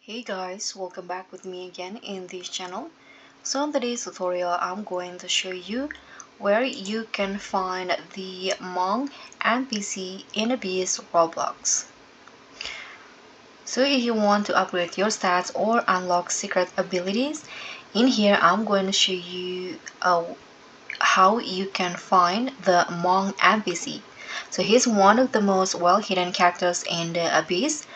Hey guys, welcome back with me again in this channel. So in today's tutorial, I'm going to show you where you can find the Monk NPC in Abyss Roblox. So if you want to upgrade your stats or unlock secret abilities, in here I'm going to show you how you can find the Monk NPC. So he's one of the most well-hidden characters in the Abyss.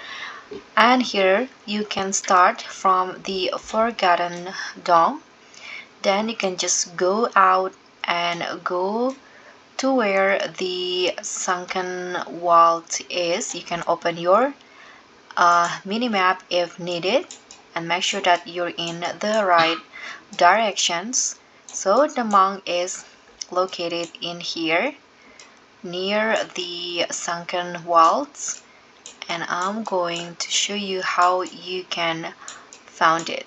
And here you can start from the Forgotten Dome. Then you can just go out and go to where the sunken vault is. You can open your minimap if needed and make sure that you're in the right directions. So the monk is located in here near the sunken vaults, and I'm going to show you how you can find it.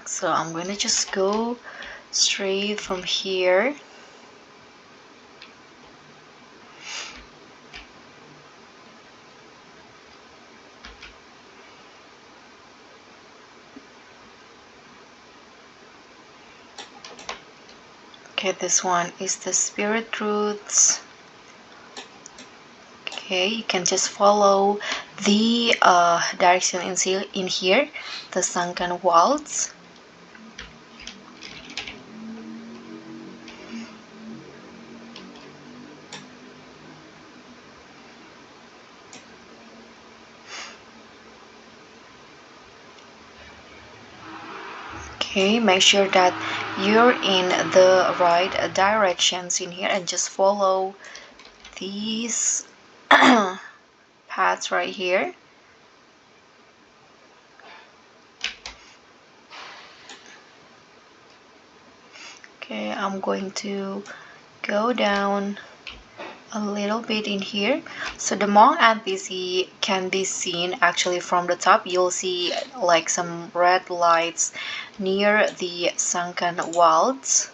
So I'm going to just go straight from here. Okay, this one is the spirit truths. Okay, you can just follow the direction in here, the sunken vaults. Okay, make sure that you're in the right directions in here and just follow these paths right here. Okay, I'm going to go down a little bit in here. So the Monk NPC can be seen actually from the top. You'll see like some red lights near the sunken vaults.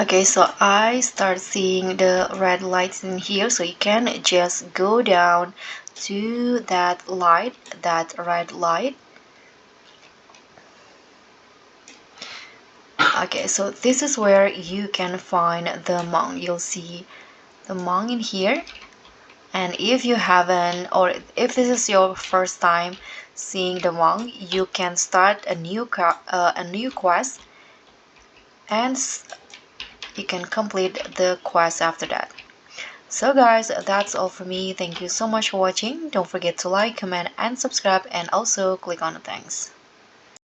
Okay, so I start seeing the red lights in here, so you can just go down to that light, that red light. Okay, so this is where you can find the monk. You'll see the monk in here, and if you haven't, or if this is your first time seeing the monk, you can start a new quest, and you can complete the quest after that. So guys, that's all for me. Thank you so much for watching. Don't forget to like, comment, and subscribe, and also click on the thanks.